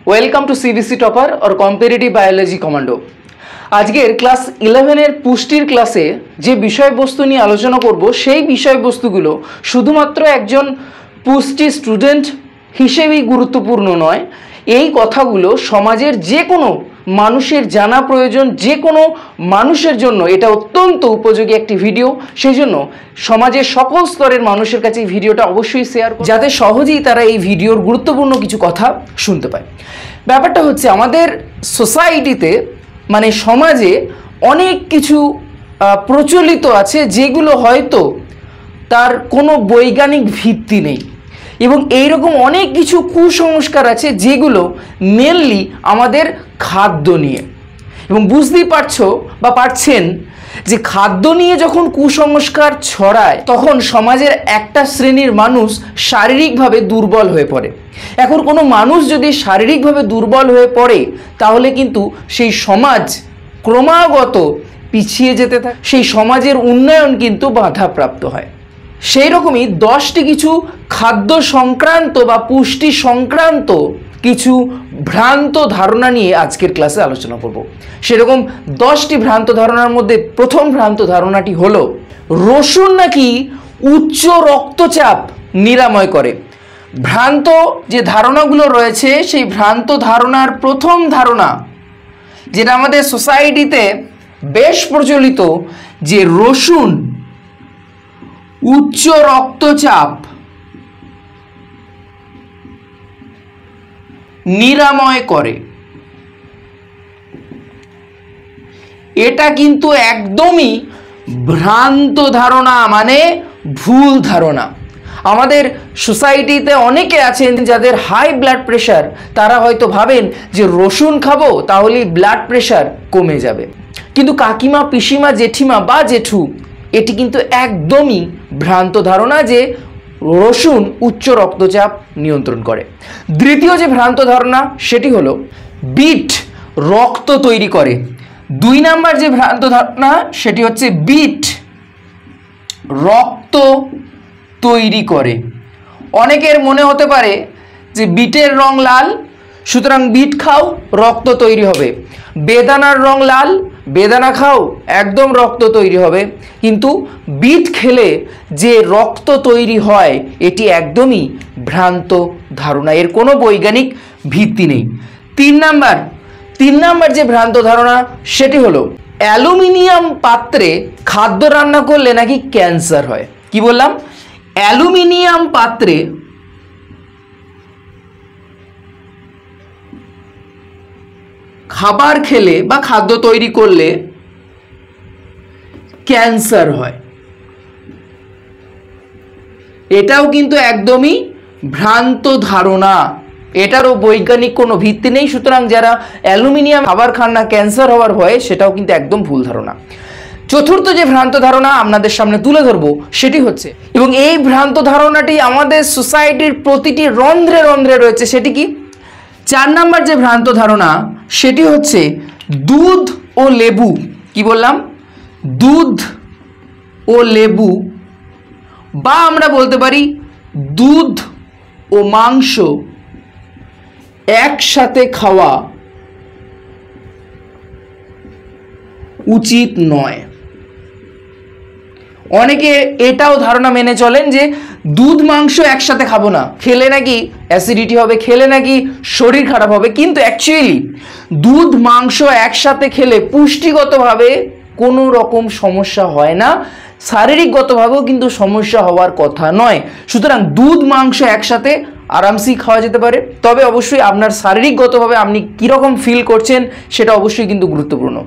Welcome to CBC topper और competitive biology commando. আজকের class 11 এর পুষ্টির ক্লাসে যে বিষয়বস্তু নিয়ে আলোচনা করব সেই বিষয়বস্তুগুলো শুধুমাত্র একজন পুষ্টি স্টুডেন্ট হিসেবেই গুরুত্বপূর্ণ নয়, এই কথাগুলো সমাজের যে কোনো মানুষের জানা প্রয়োজন, যে কোনো মানুষের জন্য এটা অত্যন্ত উপযোগী একটি ভিডিও। সেই জন্য সমাজের সকল স্তরের মানুষের কাছে এই ভিডিওটা অবশ্যই শেয়ার করুন, যাতে সহজেই তারা এই ভিডিওর গুরুত্বপূর্ণ কিছু কথা শুনতে পায়। ব্যাপারটা হচ্ছে, আমাদের সোসাইটিতে মানে সমাজে অনেক কিছু প্রচলিত আছে যেগুলো হয়তো তার কোনো বৈজ্ঞানিক ভিত্তি নেই, এবং এইরকম অনেক কিছু কুসংস্কার আছে যেগুলো মেনলি আমাদের খাদ্য নিয়ে। এবং বুঝতেই পারছেন যে খাদ্য নিয়ে যখন কুসংস্কার ছড়ায় তখন সমাজের একটা শ্রেণীর মানুষ শারীরিকভাবে দুর্বল হয়ে পড়ে। এখন কোনো মানুষ যদি শারীরিকভাবে দুর্বল হয়ে পড়ে তাহলে কিন্তু সেই সমাজ ক্রমাগত পিছিয়ে যেতে থাকে, সেই সমাজের উন্নয়ন কিন্তু বাধাপ্রাপ্ত হয়। সেই রকমই 10টি কিছু খাদ্য সংক্রান্ত বা পুষ্টি সংক্রান্ত কিছু ভ্রান্ত ধারণা নিয়ে আজকের ক্লাসে আলোচনা করব। সেরকম 10টি ভ্রান্ত ধারণার মধ্যে প্রথম ভ্রান্ত ধারণাটি হলো রসুন নাকি উচ্চ রক্তচাপ নিরাময় করে। ভ্রান্ত যে ধারণাগুলো রয়েছে সেই ভ্রান্ত ধারণার প্রথম ধারণা, যেটা আমাদের সোসাইটিতে বেশ প্রচলিত, যে রসুন উচ্চ রক্তচাপ নিরাময় করে। এটা কিন্তু একদমই ভ্রান্ত ধারণা, মানে ভুল ধারণা। আমাদের সোসাইটিতে অনেকে আছেন যাদের হাই ব্লাড প্রেশার, তারা হয়তো ভাবেন যে রসুন খাবো তাহলেই ব্লাড প্রেশার কমে যাবে। কিন্তু কাকিমা, পিসিমা, জেঠিমা বা জেঠু, এটি কিন্তু একদমই ভ্রান্ত ধারণা যে রসুন উচ্চ রক্তচাপ নিয়ন্ত্রণ করে। দ্বিতীয় যে ভ্রান্ত ধারণা সেটি হলো বিট রক্ত তৈরি করে। 2 নাম্বার যে ভ্রান্ত ধারণা সেটি হচ্ছে বিট রক্ত তৈরি করে। অনেকের মনে হতে পারে যে বিটের রং লাল, সুতরাং বিট খাও রক্ত তৈরি হবে। বেদানার রং লাল, বেদানা খাও একদম রক্ত তৈরি হবে। কিন্তু বিট খেলে যে রক্ত তৈরি হয় এটি একদমই ভ্রান্ত ধারণা, এর কোনো বৈজ্ঞানিক ভিত্তি নেই। 3 নাম্বার যে ভ্রান্ত ধারণা সেটি হলো অ্যালুমিনিয়াম পাত্রে খাদ্য রান্না করলে নাকি ক্যান্সার হয়। কি বললাম? অ্যালুমিনিয়াম পাত্রে খাবার খেলে বা খাদ্য তৈরি করলে ক্যান্সার হয়। এটাও কিন্তু একদমই ভ্রান্ত ধারণা, এটারও বৈজ্ঞানিক কোনো ভিত্তি নেই। সুতরাং যারা অ্যালুমিনিয়াম খাবার খান না ক্যান্সার হওয়ার ভয়ে, সেটাও কিন্তু একদম ভুল ধারণা। চতুর্থ যে ভ্রান্ত ধারণা আপনাদের সামনে তুলে ধরবো সেটি হচ্ছে, এবং এই ভ্রান্ত ধারণাটি আমাদের সোসাইটির প্রতিটি রন্ধ্রে রন্ধ্রে রয়েছে, সেটি কি? 4 নাম্বার যে ভ্রান্ত ধারণা সেটি হচ্ছে দুধ ও লেবু। কি বললাম? দুধ ও লেবু, বা আমরা বলতে পারি দুধ ও মাংস একসাথে খাওয়া উচিত নয়। অনেকে এটাও ধারণা মেনে চলেন যে দুধ মাংস একসাথে খাবো না, খেলে নাকি অ্যাসিডিটি হবে, খেলে নাকি শরীর খারাপ হবে। কিন্তু অ্যাকচুয়ালি দুধ মাংস একসাথে খেলে পুষ্টিগতভাবে কোনো রকম সমস্যা হয় না, শারীরিকগতভাবেও কিন্তু সমস্যা হওয়ার কথা নয়। সুতরাং দুধ মাংস একসাথে আরামসেই খাওয়া যেতে পারে, তবে অবশ্যই আপনার শারীরিকগতভাবে আপনি কীরকম ফিল করছেন সেটা অবশ্যই কিন্তু গুরুত্বপূর্ণ।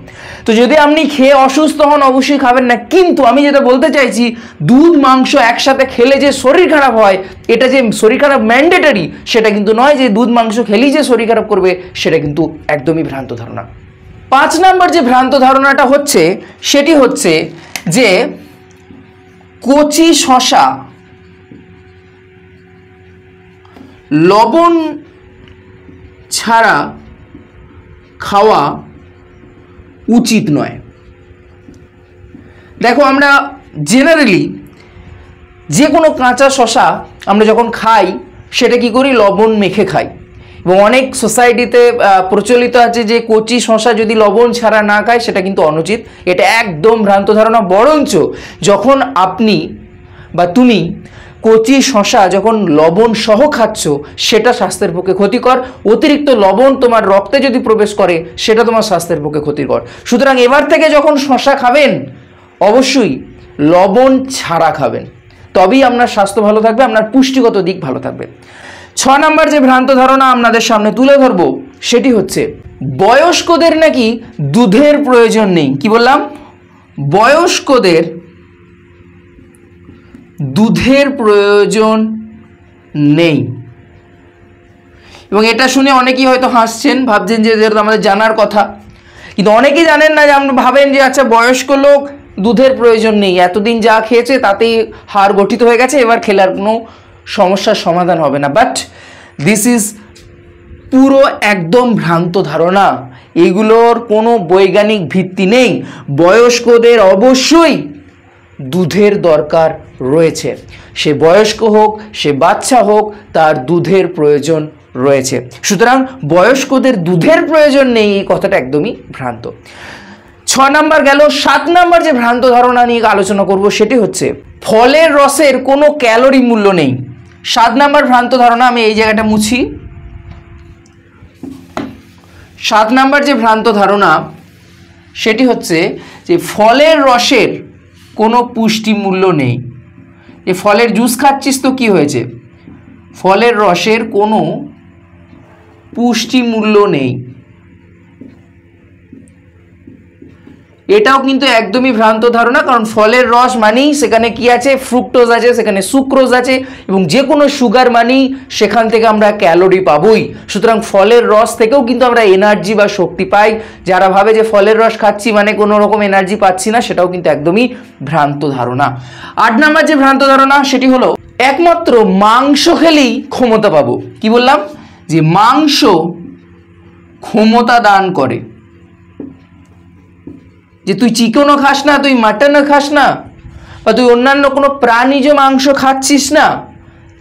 তো যদি আপনি খেয়ে অসুস্থ হন অবশ্যই খাবেন না, কিন্তু আমি যেটা বলতে চাইছি, দুধ মাংস একসাথে খেলে যে শরীর খারাপ হয়, এটা যে শরীর খারাপ ম্যান্ডেটরি সেটা কিন্তু নয়, যে দুধ মাংস খেলেই যে শরীর খারাপ করবে সেটা কিন্তু একদমই ভ্রান্ত ধারণা। 5 নাম্বার যে ভ্রান্ত ধারণাটা হচ্ছে সেটি হচ্ছে যে কচি শসা লবণ ছাড়া খাওয়া উচিত নয়। দেখো, আমরা জেনারেলি যে কোনো কাঁচা শসা আমরা যখন খাই সেটা কি করি? লবণ মেখে খাই। এবং অনেক সোসাইটিতে প্রচলিত আছে যে কচি শশা যদি লবণ ছাড়া না খায় সেটা কিন্তু অনুচিত। এটা একদম ভ্রান্ত ধারণা। বরঞ্চ যখন আপনি বা তুমি কচি শশা যখন লবণ সহ খাচ্ছ সেটা স্বাস্থ্যের পক্ষে ক্ষতিকর। অতিরিক্ত লবণ তোমার রক্তে যদি প্রবেশ করে সেটা তোমার স্বাস্থ্যের পক্ষে ক্ষতিকর। সুতরাং এবার থেকে যখন শশা খাবেন অবশ্যই লবণ ছাড়া খাবেন, তবেই আপনার স্বাস্থ্য ভালো থাকবে, আপনার পুষ্টিগত দিক ভালো থাকবে। 6 নম্বর যে ভ্রান্ত ধারণা আপনাদের সামনে তুলে ধরবো সেটি হচ্ছে বয়স্কদের নাকি দুধের প্রয়োজন নেই। কি বললাম? বয়স্কদের দুধের প্রয়োজন নেই। এবং এটা শুনে অনেকেই হয়তো হাসছেন, ভাবছেন যে যেটা আমাদের জানার কথা, কিন্তু অনেকেই জানেন না। যে আমরা ভাবেন যে আচ্ছা বয়স্ক লোক দুধের প্রয়োজন নেই, এতদিন যা খেয়েছে তাতেই হাড় গঠিত হয়ে গেছে, এবার খেলার কোনো সমস্যার সমাধান হবে না। বাট দিস ইজ পুরো একদম ভ্রান্ত ধারণা, এগুলোর কোনো বৈজ্ঞানিক ভিত্তি নেই। বয়স্কদের অবশ্যই দুধের দরকার রয়েছে, সে বয়স্ক হোক সে বাচ্চা হোক, তার দুধের প্রয়োজন রয়েছে। সুতরাং বয়স্কদের দুধের প্রয়োজন নেই এই কথাটা একদমই ভ্রান্ত। 6 নম্বর গেল। 7 নম্বর যে ভ্রান্ত ধারণা নিয়ে আলোচনা করব সেটি হচ্ছে ফলের রসের কোনো ক্যালোরি মূল্য নেই। 7 নম্বর ভ্রান্ত ধারণা, আমি এই জায়গাটা মুছি। 7 নম্বর যে ভ্রান্ত ধারণা সেটি হচ্ছে যে ফলের রসের কোনো পুষ্টি মূল্য নেই। যে ফলের জুস খাচ্ছিস তো কি হয়েছে, ফলের রসের কোনো পুষ্টি মূল্য নেই, এটাও কিন্তু একদমই ভ্রান্ত ধারণা। কারণ ফলের রস মানেই সেখানে কি আছে, ফ্রুক্টোজ আছে, সেখানে সুক্রোজ আছে, এবং যে কোনো সুগার মানেই সেখান থেকে আমরা ক্যালোরি পাবোই। সুতরাং ফলের রস থেকেও কিন্তু আমরা এনার্জি বা শক্তি পাই। যারা ভাবে যে ফলের রস খাচ্ছি মানে কোনো রকম এনার্জি পাচ্ছি না, সেটাও কিন্তু একদমই ভ্রান্ত ধারণা। 8 নম্বর যে ভ্রান্ত ধারণা সেটি হলো একমাত্র মাংস খেলেই ক্ষমতা পাবো। কি বললাম? যে মাংস ক্ষমতা দান করে। যে তুই চিকেনও খাস না, তুই মাটনও খাস না, বা তুই অন্যান্য কোনো প্রাণীজ মাংস খাচ্ছিস না,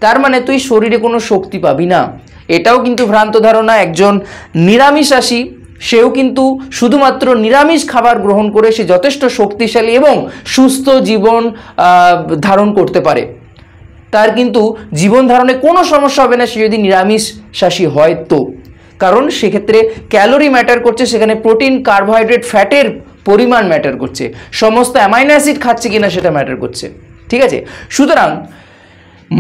তার মানে তুই শরীরে কোনো শক্তি পাবি না, এটাও কিন্তু ভ্রান্ত ধারণা। একজন নিরামিষাশী সেও কিন্তু শুধুমাত্র নিরামিষ খাবার গ্রহণ করে সে যথেষ্ট শক্তিশালী এবং সুস্থ জীবন ধারণ করতে পারে। তার কিন্তু জীবন ধারণে কোনো সমস্যা হবে না সে যদি নিরামিষাশী হয় তো। কারণ সেক্ষেত্রে ক্যালোরি ম্যাটার করছে, সেখানে প্রোটিন, কার্বোহাইড্রেট, ফ্যাটের পরিমাণ ম্যাটার করছে, সমস্ত অ্যামাইনো অ্যাসিড খাচ্ছে কিনা সেটা ম্যাটার করছে। ঠিক আছে? সুতরাং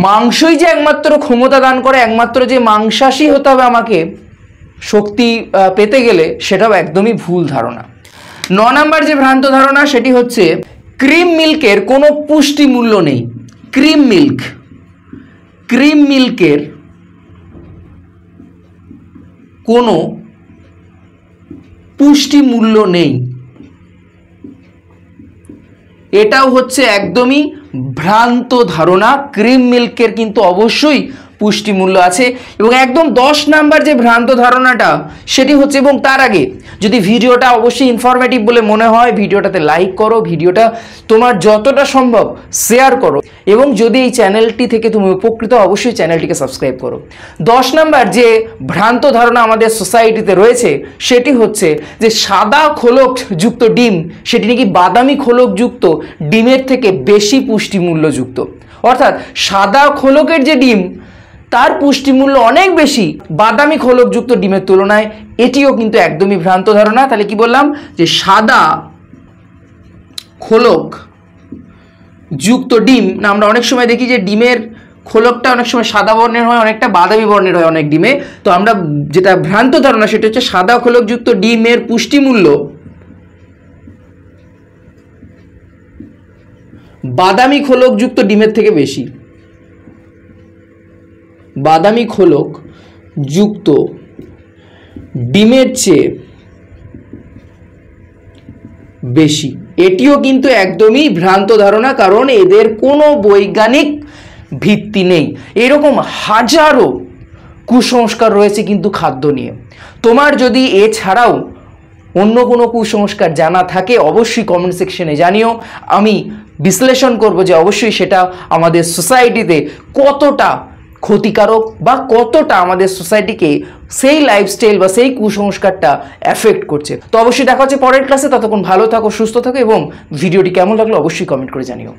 মাংসই যে একমাত্র ক্ষমতা দান করে, একমাত্র যে মাংসাশী হতে হবে আমাকে শক্তি পেতে গেলে, সেটাও একদমই ভুল ধারণা। 9 নম্বর যে ভ্রান্ত ধারণা সেটি হচ্ছে ক্রিম মিল্কের কোনো পুষ্টি মূল্য নেই। ক্রিম মিল্কের কোনো পুষ্টি মূল্য নেই, এটাও হচ্ছে একদমই ভ্রান্ত ধারণা। ক্রিম মিল্কের কিন্তু অবশ্যই পুষ্টি মূল্য আছে। এবং একদম 10 নাম্বার যে ভ্রান্ত ধারণাটা সেটি হচ্ছে, এবং তার আগে যদি ভিডিওটা অবশ্যই ইনফরমেটিভ বলে মনে হয় ভিডিওটাতে লাইক করো, ভিডিওটা তোমার যতটা সম্ভব শেয়ার করো, এবং যদি এই চ্যানেলটি থেকে তুমি উপকৃত অবশ্যই চ্যানেলটিকে সাবস্ক্রাইব করো। 10 নাম্বার যে ভ্রান্ত ধারণা আমাদের সোসাইটিতে রয়েছে সেটি হচ্ছে যে সাদা খোলকযুক্ত ডিম সেটি নাকি বাদামি খোলকযুক্ত ডিমের থেকে বেশি পুষ্টিমূল্যযুক্ত। অর্থাৎ সাদা খোলকের যে ডিম তার পুষ্টিমূল্য অনেক বেশি বাদামি খোলকযুক্ত ডিমের তুলনায়, এটিও কিন্তু একদমই ভ্রান্ত ধারণা। তাহলে কি বললাম? যে সাদা খোলক যুক্ত ডিম, না আমরা অনেক সময় দেখি যে ডিমের খোলকটা অনেক সময় সাদা বর্ণের হয়, অনেকটা বাদামি বর্ণের হয় অনেক ডিমে। তো আমরা যেটা ভ্রান্ত ধারণা সেটা হচ্ছে সাদা খোলকযুক্ত ডিমের পুষ্টিমূল্য বাদামি খোলকযুক্ত ডিমের থেকে বেশি। বাদামি খোলক যুক্ত ডিমের চেয়ে বেশি, এটিও কিন্তু একদমই ভ্রান্ত ধারণা, কারণ এদের কোনো বৈজ্ঞানিক ভিত্তি নেই। এরকম হাজারো কুসংস্কার রয়েছে কিন্তু খাদ্য নিয়ে। তোমার যদি এছাড়াও অন্য কোনো কুসংস্কার জানা থাকে অবশ্যই কমেন্ট সেকশনে জানিও, আমি বিশ্লেষণ করব যে অবশ্যই সেটা আমাদের সোসাইটিতে কতটা ক্ষতিকারক বা কতটা আমাদের সোসাইটিকে সেই লাইফস্টাইল বা সেই কুসংস্কারটা এফেক্ট করছে। তো অবশ্যই দেখা হচ্ছে পরের ক্লাসে, ততক্ষণ ভালো থাকো, সুস্থ থাকো এবং ভিডিওটি কেমন লাগলো অবশ্যই কমেন্ট করে জানিও।